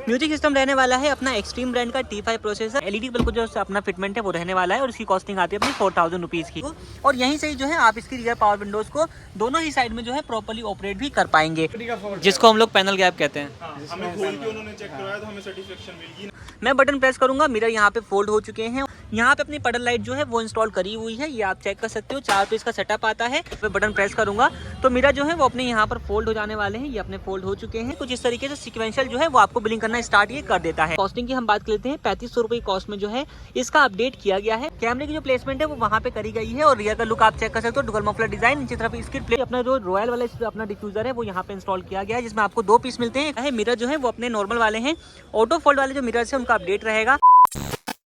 Music system रहने वाला है अपना एक्सट्रीम ब्रांड का T5 प्रोसेसर। एलईडी बल्ब जो अपना फिटमेंट है वो रहने वाला है और इसकी कॉस्टिंग आती है अपनी 4000 रुपीज़ की। और यहीं से ही जो है आप इसकी रियर पावर विंडोज को दोनों ही साइड में जो है प्रॉपर्ली ऑपरेट भी कर पाएंगे, जिसको हम लोग पैनल गैप कहते हैं। हमें खोल के उन्होंने चेक करवाया तो हमें सर्टिफिकेशन मिल गई। मैं बटन प्रेस करूंगा, मिरर यहाँ पे फोल्ड हो चुके हैं। यहाँ पे अपनी पडल लाइट जो है वो इंस्टॉल करी हुई है, ये आप चेक कर सकते हो। 4 पीस का सेटअप आता है। मैं बटन प्रेस करूंगा तो मिरर जो है वो अपने यहाँ पर फोल्ड हो जाने वाले हैं। ये अपने फोल्ड हो चुके हैं। कुछ इस तरीके से सीक्वेंशियल जो है वो आपको ब्लिंक करना स्टार्ट ये कर देता है। कॉस्टिंग की हम बात लेते हैं, 3500 रुपये कॉस्ट में जो है इसका अपडेट किया गया है। कैमरे की जो प्लेसमेंट है वो वहाँ पे करी गई है और रियर का लुक आप चेक कर सकते हो। डुअल मफलर डिजाइन, नीचे तरफ इसकी प्लेट, अपना जो रॉयल वाला अपना डिफ्यूजर है वो यहाँ पे इंस्टॉल किया गया है, जिसमें आपको 2 पीस मिलते हैं। मिरर जो है वो अपने नॉर्मल वाले हैं। ऑटो फोल्ड वाले जो मिरर है उनका अपडेट रहेगा।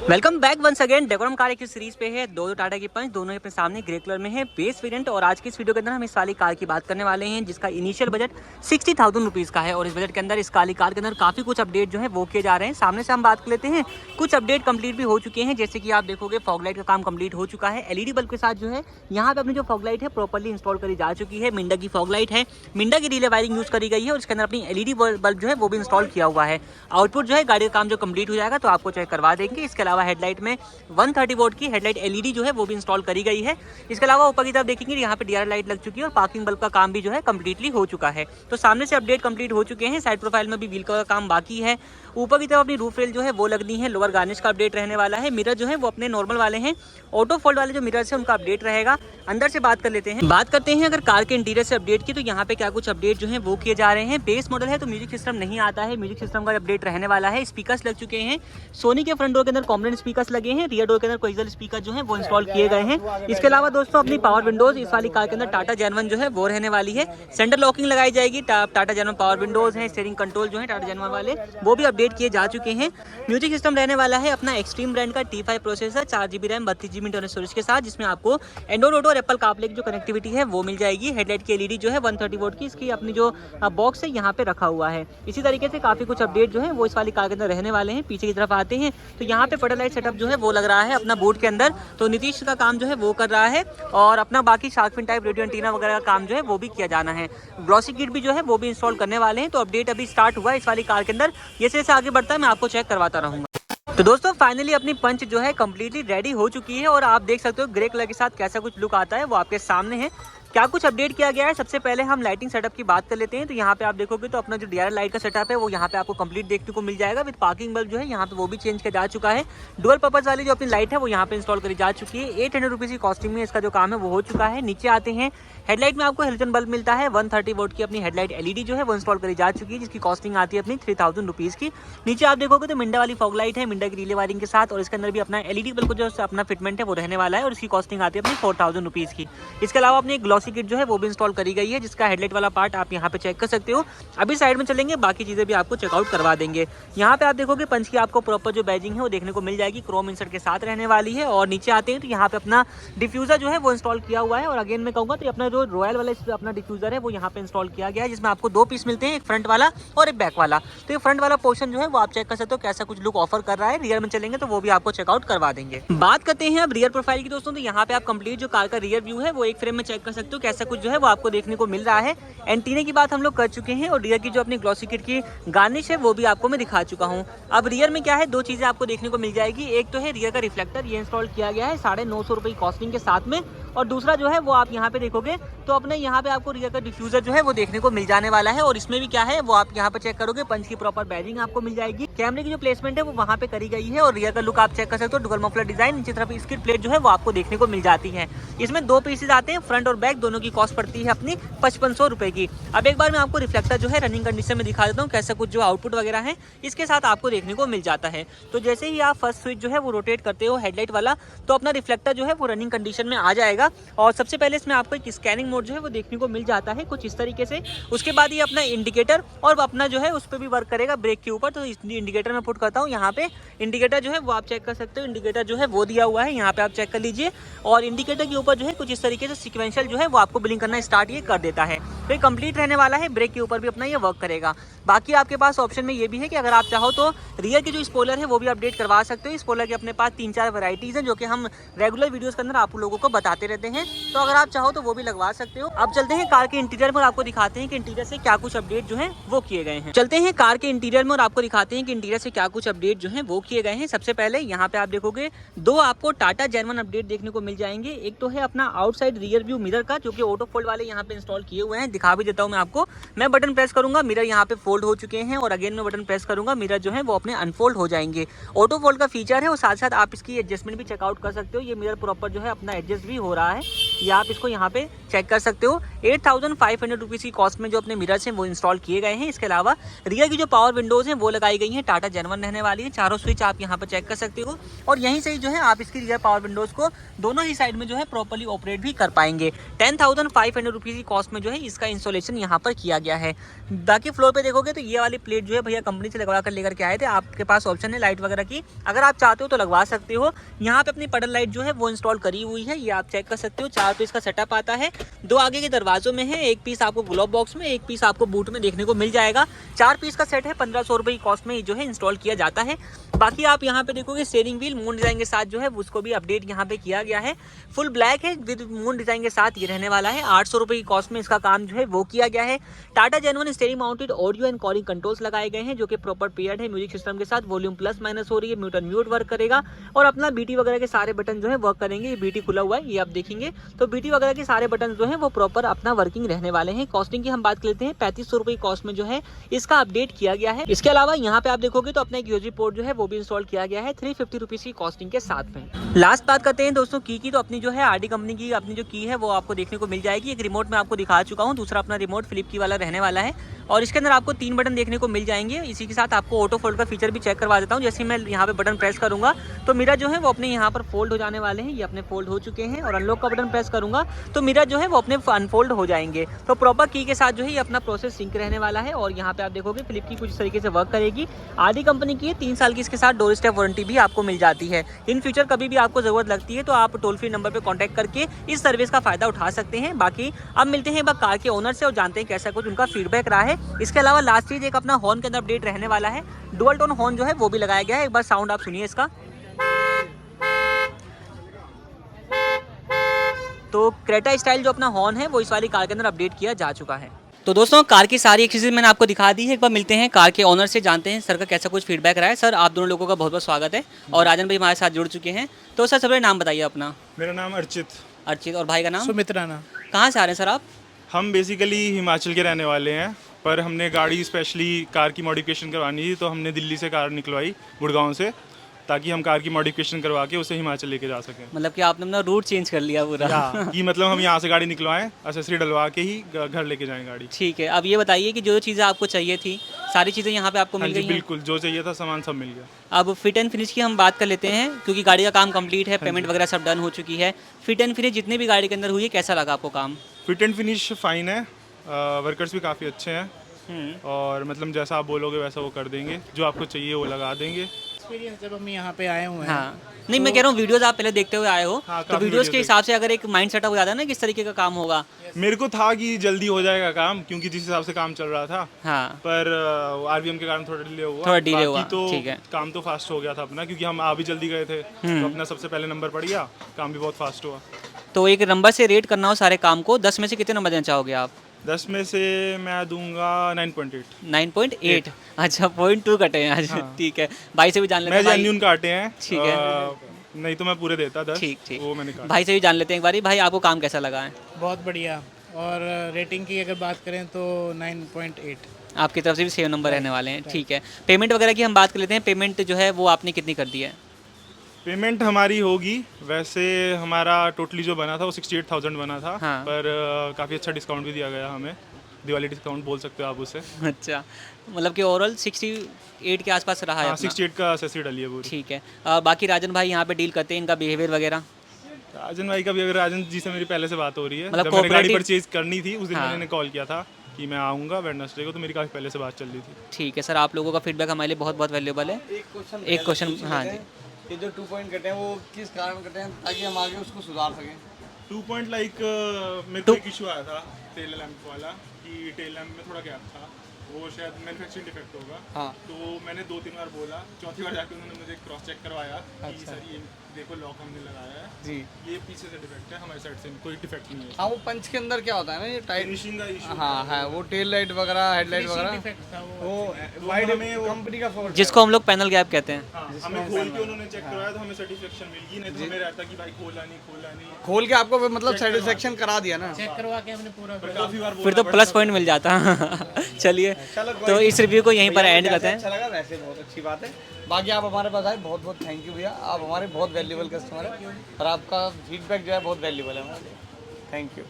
Welcome back once again. Decorum car की सीरीज पे है। दो टाटा की पंच, दोनों अपने सामने ग्रे कलर में है, बेस वेरिएंट। और आज की इस वीडियो के अंदर हम इस वाली कार की बात करने वाले हैं जिसका इनिशियल बजट 60,000 रुपीज़ का है। और इस बजट के अंदर इस वाली कार के अंदर काफ़ी कुछ अपडेट जो है वो किए जा रहे हैं। सामने से हम बात कर लेते हैं। कुछ अपडेट कंप्लीट भी हो चुके हैं, जैसे कि आप देखोगे फॉग लाइट का काम कंप्लीट हो चुका है। एलईडी बल्ब के साथ जो है यहाँ पे अपनी जो फॉग लाइट है प्रॉपर्ली इंस्टॉल करी जा चुकी है। मिंडा की फॉग लाइट है, मिंडा की रिले वायरिंग यूज करी गई है और इसके अंदर अपनी एलईडी बल्ब जो है वो भी इंस्टॉल किया हुआ है। आउटपुट जो है गाड़ी का काम जो कंप्लीट हो जाएगा तो आपको चेक करवा देंगे। इसके अलावा हेडलाइट में 130 वोल्ट की हेडलाइट एलईडी जो है वो भी इंस्टॉल करी गई है। इसके अलावा ऊपर की तरफ देखेंगे यहाँ पे डीआर लाइट लग चुकी है और पार्किंग बल्ब का काम भी जो है कंप्लीटली हो चुका है। तो सामने से अपडेट कंप्लीट हो चुके हैं। साइड प्रोफाइल में भी व्हील का काम बाकी है। ऊपर की तरफ अपनी रूफ रेल जो है वो लगनी है। लोअर गार्निश का अपडेट रहने वाला है। मिरर जो है वो अपने नॉर्मल वाले हैं। ऑटो फोल्ड वाले जो मिरर है उनका अपडेट रहेगा। अंदर से बात कर लेते हैं। बात करते हैं अगर कार के इंटीरियर से अपडेट की, तो यहाँ पे क्या कुछ अपडेट जो है वो किए जा रहे हैं। बेस मॉडल है तो म्यूजिक सिस्टम नहीं आता है। म्यूजिक सिस्टम का अपडेट रहने वाला है। स्पीकर्स लग चुके हैं। सोनी के फ्रंट डोर के अंदर कॉम्पोनेंट स्पीकर्स लगे हैं। रियर डोर के अंदर कोएक्सियल स्पीकर जो है वो इंस्टॉल किए गए हैं। इसके अलावा दोस्तों अपनी पावर विंडोज इस वाली कार के अंदर टाटा जेन1 जो है वो रहने वाली है। सेंटर लॉकिंग लगाई जाएगी। टाटा जेन1 पावर विंडोज है। स्टीयरिंग कंट्रोल जो है टाटा जेन1 वाले वो भी अपडेट किए जा चुके हैं। म्यूजिक सिस्टम रहने वाला है अपना एक्सट्रीम ब्रांड का T5 processor, 4GB RAM 32GB internal storage के साथ, जिसमें आपको एंड्रॉइड ऑटो और एप्पल कारप्ले की जो कनेक्टिविटी है वो मिल जाएगी। हेडलाइट की एलईडी जो है 130 वोल्ट की इसकी अपनी जो बॉक्स है यहाँ पे रखा हुआ है। इसी तरीके से काफी कुछ अपडेट जो है वो इस वाली कार के अंदर रहने वाले हैं। पीछे की तरफ आते हैं तो यहाँ पे फटर लाइट सेटअप जो है वो लग रहा है अपना बोर्ड के अंदर। तो नीतीश का काम जो है वो कर रहा है और अपना बाकी shark fin type radio antenna वगैरह का काम जो है वो भी किया जाना है। ग्लॉसी किट भी जो है वो भी इंस्टॉल करने वाले हैं। तो अपडेट अभी स्टार्ट हुआ है इस वाली कार के अंदर। जैसे आगे बढ़ता है मैं आपको चेक करवाता रहूंगा। तो दोस्तों फाइनली अपनी पंच जो है कम्प्लीटली रेडी हो चुकी है और आप देख सकते हो ग्रे कलर के साथ कैसा कुछ लुक आता है वो आपके सामने है। क्या कुछ अपडेट किया गया है, सबसे पहले हम लाइटिंग सेटअप की बात कर लेते हैं। तो यहाँ पे आप देखोगे तो अपना जो डीआर लाइट का सेटअप है वो यहाँ पे आपको कंप्लीट देखने को मिल जाएगा। विद पार्किंग बल्ब जो है यहाँ पे वो भी चेंज किया जा चुका है। डुअल पर्पज वाली जो अपनी लाइट है वो यहाँ पे इंस्टॉल करी जा चुकी है। 800 रुपीज़ की कॉस्टिंग में इसका जो काम है वो हो चुका है। नीचे आते हैं, हेडलाइट में आपको हेलोजन बल्ब मिलता है। 130 वोल्ट की अपनी हेडलाइट एलईडी जो है वो इंस्टॉल करी जा चुकी है, जिसकी कॉस्टिंग आती है अपनी 3000 रुपीज़ की। नीचे आप देखोगे तो मिंडा वाली फॉग लाइट है, मिंडा की रिले वायरिंग के साथ, और इसके अंदर भी अपना एलईडी बल्ब जो अपना फिटमेंट है वो रहने वाला है और इसकी कॉस्टिंग आती है अपनी 4000 रुपीज़ की। इसके अलावा अपनी एक ग्लॉसी किट जो है वो भी इंस्टॉल करी गई है, जिसका हेडलाइट वाला पार्ट आप यहाँ पे चेक कर सकते हो। अभी साइड में चलेंगे, बाकी चीजें भी आपको चेकआउट करवा देंगे। यहाँ पे आप देखोगे पंच की आपको प्रॉपर जो बैजिंग है वो देखने को मिल जाएगी, क्रोम इंसर्ट के साथ रहने वाली है। और नीचे आते हैं तो यहाँ पे अपना डिफ्यूजर जो है वो इंस्टॉल किया हुआ है। और अगेन मैं कहूँगा तो अपना जो रॉयल वाला अपना डिफ्यूजर है वो यहाँ पे इंस्टॉल किया गया है, जिसमें आपको 2 पीस मिलते हैं, एक फ्रंट वाला और एक बैक वाला। तो ये फ्रंट वाला पोर्शन जो है वो आप चेक कर सकते हो कैसा कुछ लुक ऑफर कर रहा है। रियर में चलेंगे तो वो भी आपको चेकआउट करवा देंगे। बात करते हैं अब रियर प्रोफाइल की दोस्तों। तो यहाँ पे आप कंप्लीट जो कार का रियर व्यू है वो एक फ्रेम में चेक कर सकते हो कैसा कुछ जो है वो आपको देखने को मिल रहा है। एंटीने की बात हम लोग कर चुके हैं और रियर की जो अपनी ग्लॉसी किट की गार्निश है वो भी आपको मैं दिखा चुका हूँ। अब रियर में क्या है, 2 चीजें आपको देखने को मिल जाएगी। एक तो है रियर का रिफ्लेक्टर, ये इंस्टॉल किया गया है 950 रुपये कॉस्टिंग के साथ में। और दूसरा जो है वो आप यहाँ पे देखोगे तो अपने यहाँ पे आपको रियर का डिफ्यूजर जो है वो देखने को मिल जाने वाला है। और इसमें भी क्या है वो आप यहाँ पे चेक करोगे, पंच की प्रॉपर बैजिंग आपको मिल जाएगी। कैमरे की जो प्लेसमेंट है वो वहाँ पे करी गई है और रियर का लुक आप चेक कर सकते हो। डुअल मफलर डिजाइन, नीचे तरफ इसकी प्लेट जो है वो आपको देखने को मिल जाती है। इसमें 2 पीसेज आते हैं, फ्रंट और बैक दोनों की कॉस्ट पड़ती है अपनी 5500 रुपये की। अब एक बार मैं आपको रिफ्लेक्टर जो है रनिंग कंडीशन में दिखा देता हूँ कैसा कुछ जो आउटपुट वगैरह है इसके साथ आपको देखने को मिल जाता है। तो जैसे ही आप फर्स्ट स्विच जो है वो रोटेट करते हो हेडलाइट वाला, तो अपना रिफ्लेक्टर जो है वो रनिंग कंडीशन में आ जाएगा। और सबसे पहले इसमें आपको एक स्कैनिंग मोड जो है वो देखने को मिल जाता है कुछ इस तरीके से। उसके बाद ये अपना इंडिकेटर और अपना जो है उस पर भी वर्क करेगा ब्रेक के ऊपर। तो इस इंडिकेटर में पुट करता हूँ, यहाँ पे इंडिकेटर जो है वो आप चेक कर सकते हो। इंडिकेटर जो है वो दिया हुआ है, यहाँ पे आप चेक कर लीजिए। और इंडिकेटर के ऊपर जो है कुछ इस तरीके से सीक्वेंशियल जो है वो आपको ब्लिंक करना स्टार्ट ये कर देता है। तो ये कंप्लीट रहने वाला है। ब्रेक के ऊपर भी अपना ये वर्क करेगा। बाकी आपके पास ऑप्शन में ये भी है कि अगर आप चाहो तो रियर की जो स्पॉइलर है वो भी अपडेट करवा सकते हो। स्पॉइलर के अपने पास 3-4 वैरायटीज हैं जो कि हम रेगुलर वीडियोस के अंदर आप लोगों को बताते रहते हैं, तो अगर आप चाहो तो वो भी लगवा सकते हो। अब चलते हैं कार के इंटीरियर में और आपको दिखाते हैं कि इंटीरियर से क्या कुछ अपडेट जो है वो किए गए हैं। चलते हैं कार के इंटीरियर में और आपको दिखाते हैं कि इंटीरियर से क्या कुछ अपडेट जो है वो किए गए हैं। सबसे पहले यहाँ पे आप देखोगे दो आपको टाटा जेनवन अपडेट देखने को मिल जाएंगे। एक तो है अपना आउटसाइड रियर व्यू मिरर का, जो कि ऑटो फोल्ड वाले यहाँ पे इंस्टॉल किए हुए हैं। दिखा भी देता हूँ मैं आपको। मैं बटन प्रेस करूंगा, मिरर यहाँ पे फोल्ड हो चुके हैं, और अगेन मैं बटन प्रेस करूंगा, मिरर जो है वो अपने अनफोल्ड हो जाएंगे। ऑटो फोल्ड का फीचर है, और साथ साथ आप इसकी एडजस्टमेंट भी चेकआउट कर सकते हो। ये मिरर प्रॉपर जो है अपना एडजस्ट भी हो रहा है, ये आप इसको यहाँ पे चेक कर सकते हो। 8500 रुपीज़ की कॉस्ट में जो अपने मिरर्स हैं वो इंस्टॉल किए गए हैं। इसके अलावा रियर की जो पावर विंडोज़ हैं वो लगाई गई हैं, टाटा जेनवन रहने वाली है। चारों स्विच आप यहाँ पर चेक कर सकते हो, और यहीं से ही जो है आप इसकी रियर पावर विंडोज़ को दोनों ही साइड में जो है प्रॉपर्ली ऑपरेट भी कर पाएंगे। 10,500 रुपीज़ की कॉस्ट में जो है इसका इंस्टॉलेशन यहाँ पर किया गया है। बाकी फ्लोर पे देखोगे तो ये वाली प्लेट जो है भैया कंपनी से लगवा कर लेकर के आए थे। आपके पास ऑप्शन है लाइट वगैरह की, अगर आप चाहते हो तो लगवा सकते हो। यहाँ पे अपनी पडल लाइट जो है वो इंस्टॉल करी हुई है, ये आप चेक कर सकते हो। 4 पीस का सेटअप आता है, 2 आगे के दरवाजों में है, 1 पीस आपको ग्लोब बॉक्स में, 1 पीस आपको बूट में देखने को मिल जाएगा। 4 पीस का सेट है, 1500 रुपये की कॉस्ट में जो है इंस्टॉल किया जाता है। बाकी आप यहाँ पे देखोगे स्टीयरिंग व्हील मून डिजाइन के साथ जो है उसको भी अपडेट यहाँ पे किया गया है। फुल ब्लैक है विद मून डिजाइन के साथ ये रहने वाला है। 800 रुपये की कॉस्ट में इसका काम जो है वो किया गया है। Tata genuine steering mounted audio and calling controls लगाए गए हैं, जो कि प्रॉपर पेयर्ड है म्यूजिक सिस्टम के साथ। वॉल्यूम प्लस माइनस हो रही है, म्यूट एंड म्यूट वर्क करेगा, और अपना बीटी वगैरह के सारे बटन जो है वर्क करेंगे। ये बीटी खुला हुआ है, ये आप देखेंगे तो बीटी वगैरह के सारे बटन जो है वो प्रॉपर अपना वर्किंग रहने वाले हैं। कॉस्टिंग की हम बात कर लेते हैं, 3500 रुपये की कॉस्ट में जो है इसका अपडेट किया गया है। इसके अलावा यहाँ पे आप देखोगे तो अपना एक यूएसबी पोर्ट जो है वो भी इंस्टॉल किया गया है 350 रुपीज़ की कॉस्टिंग के साथ में। लास्ट बात करते हैं दोस्तों की, तो अपनी जो है आरडी कंपनी की अपनी जो की है वो आपको देखने को मिल जाएगी। एक रिमोट में आपको दिखा चुका हूँ, दूसरा अपना रिमोट फ्लिप की वाला रहने वाला है, और इसके अंदर आपको 3 बटन देखने को मिल जाएंगे। इसी के साथ आपको ऑटो फोल्ड का फीचर भी चेक करवा देता हूँ। जैसे मैं यहाँ पे बटन प्रेस करूंगा तो मिरर जो है वो अपने यहाँ पर फोल्ड हो जाने वाले हैं, ये अपने फोल्ड हो चुके हैं, और अनलॉक का बटन प्रेस करूंगा तो मिरर जो है वो अपने अनफोल्ड हो जाएंगे। तो प्रॉपर की के साथ जो है ये अपना प्रोसेस सिंक रहने वाला है। और यहाँ पे आप देखोगे फ्लिप की कुछ तरीके से वर्क करेगी। आरडी कंपनी की 3 साल की इसके साथ डोर स्टेप वारंटी भी आपको मिल जाती है। इन फ्यूचर कभी भी आपको जरूरत लगती है तो आप टोल फ्री नंबर पर कॉन्टैक्ट करके इस सर्विस का फायदा उठा सकते हैं। बाकी अब मिलते हैं कार के ओनर से और जानते हैं कैसा कुछ उनका फीडबैक रहा है। इसके अलावा लास्ट चीज एक अपना हॉर्न के अंदर अपडेट रहने वाला है, डुअल टोन हॉर्न जो है वो भी लगाया गया है। एक बार साउंड आप सुनिए इसका। तो क्रेटा स्टाइल जो अपना हॉर्न है वो इस वाली कार के अंदर अपडेट किया जा चुका है। तो दोस्तों कार की सारी एक्सेसरीज मैंने आपको दिखा दी है। एक बार मिलते हैं कार के ओनर से, जानते हैं सर का कैसा कुछ फीडबैक रहा है। सर आप दोनों लोगों का बहुत बहुत स्वागत है, और राजन भाई हमारे साथ जुड़ चुके हैं। तो सर सबसे नाम बताइए अपना। मेरा नाम अर्चित। अर्चित, और भाई का नाम सुमित राणा। कहाँ से आ रहे हैं सर आप? हम बेसिकली हिमाचल के रहने वाले हैं, पर हमने गाड़ी स्पेशली कार की मॉडिफिकेशन करवानी थी, तो हमने दिल्ली से कार निकलवाई गुड़गांव से, ताकि हम कार की मॉडिफिकेशन करवा के उसे हिमाचल लेके जा सकें। मतलब कि आपने अपना रूट चेंज कर लिया पूरा। कि मतलब हम यहाँ से गाड़ी निकलवाएं, एक्सेसरी डलवा के ही घर लेके जाएं गाड़ी। ठीक है, अब ये बताइए कि जो चीज़ें आपको चाहिए थी सारी चीज़ें यहाँ पे आपको मिल गई हैं? बिल्कुल, जो चाहिए था सामान सब मिल गया। अब फिट एंड फिनिश की हम बात कर लेते हैं, क्योंकि गाड़ी का काम कंप्लीट है, पेमेंट वगैरह सब डन हो चुकी है। फिट एंड फिनिश जितनी भी गाड़ी के अंदर हुई है, कैसा लगा आपको काम? फिट एंड फिनिश फाइन है, वर्कर्स भी काफ़ी अच्छे हैं, और मतलब जैसा आप बोलोगे वैसा वो कर देंगे, जो आपको चाहिए वो लगा देंगे। एक्सपीरियंस जब हम यहाँ पे आए हुए हैं। हाँ, नहीं मैं कह रहा हूँ वीडियोस आप पहले देखते हुए आए हो, हाँ, तो वीडियोस के हिसाब से अगर एक माइंड सेटअप हो जाता है ना किस तरीके का काम होगा। मेरे को था कि जल्दी हो जाएगा काम, क्योंकि जिस हिसाब से काम चल रहा था। हाँ, पर आरवीएम के कारण थोड़ा डिले हुआ। तो ठीक है। काम तो फास्ट हो गया था अपना, क्योंकि हम आ भी जल्दी गए थे, तो अपना सबसे पहले नंबर पड़ गया, काम भी बहुत फास्ट हुआ। तो एक नंबर से रेट करना हो सारे काम को, 10 में से कितने नंबर देना चाहोगे आप? 10 में से मैं दूंगा 9.8। 9.8? अच्छा, 0.2 कटे हैं आज। हाँ। ठीक है, भाई से भी जान लेते हैं। मैं जेन्युइन काटे हैं। ठीक है। नहीं तो मैं पूरे देता 10। ठीक। वो मैंने काटा। भाई से भी जान लेते हैं एक बारी। भाई आपको काम कैसा लगा है? बहुत बढ़िया, और रेटिंग की अगर बात करें तो 9.8। आपकी तरफ से भी 6 नंबर रहने वाले हैं। ठीक है, पेमेंट वगैरह की हम बात कर लेते हैं। पेमेंट जो है वो आपने कितनी कर दी है? पेमेंट हमारी होगी, वैसे हमारा टोटली जो बना था वो 68,000 बना था। हाँ। पर काफ़ी अच्छा डिस्काउंट भी दिया गया हमें, दिवाली डिस्काउंट बोल सकते हो आप उसे। अच्छा, मतलब कि ओवरऑल 68 के आसपास रहा है हाँ, अपना। 68 का एक्सेसरी डली है पूरी। ठीक है, बाकी राजन भाई यहाँ पे डील करते हैं, इनका बिहेवियर वगैरह? राजन भाई का भी, अगर राजन जी से मेरी पहले से बात हो रही है, मतलब जब मैंने गाड़ी cooperative- परचेज करनी थी उस दिन हाँ। मैंने कॉल किया था कि मैं आऊँगा वेडनेसडे को, तो मेरी काफ़ी पहले से बात चल रही थी। ठीक है सर, आप लोगों का फीडबैक हमारे लिए बहुत बहुत वैल्यूएबल है। एक क्वेश्चन, हाँ जी। ये जो 2 पॉइंट कटे हैं वो किस कारण कटे हैं, ताकि हम आगे उसको सुधार सकें? 2 पॉइंट लाइक मेरे को एक इशू आया था टेल लैंप वाला, कि टेल लैंप में थोड़ा गैप था, वो शायद मैन्युफैक्चरिंग डिफेक्ट होगा। हाँ तो मैंने 2-3 बार बोला, चौथी बार जाके उन्होंने मुझे क्रॉस चेक करवाया कि अच्छा। सर ये देखो लॉक हमने लगाया है, जी। ये पीछे से डिफेक्ट है, हमारी साइड से कोई डिफेक्ट नहीं है। हाँ वो पंच के अंदर क्या होता है ना, ये टाइट, फिनिशिंग का इशू। हाँ है वो टेल लाइट वगैरह, हेडलाइट वगैरह, डिफेक्ट था वो वाइड में कंपनी का फॉल्ट जिसको हम लोग पैनल गैप कहते हैं। हाँ, हमें खोल के उन्होंने चेक करवाया तो हमें सर्टिफिकेशन मिल गई, नहीं तो हमें रहता कि भाई खोला नहीं। खोल के आपको मतलब सेटिस्फेक्शन करा दिया ना। चेक करवा के हमने पूरा पर काफी बार फिर तो प्लस पॉइंट मिल जाता। चलिए तो इस रिव्यू को यहीं पर एंड करते हैं। अच्छा लगा, वैसे बहुत अच्छी बात है। बाकी आप हमारे पास आए, बहुत बहुत थैंक यू भैया, आप हमारे बहुत वैल्यूबल कस्टमर है और आपका फीडबैक जो है बहुत वैल्यूबल है हमारे लिए। Thank you.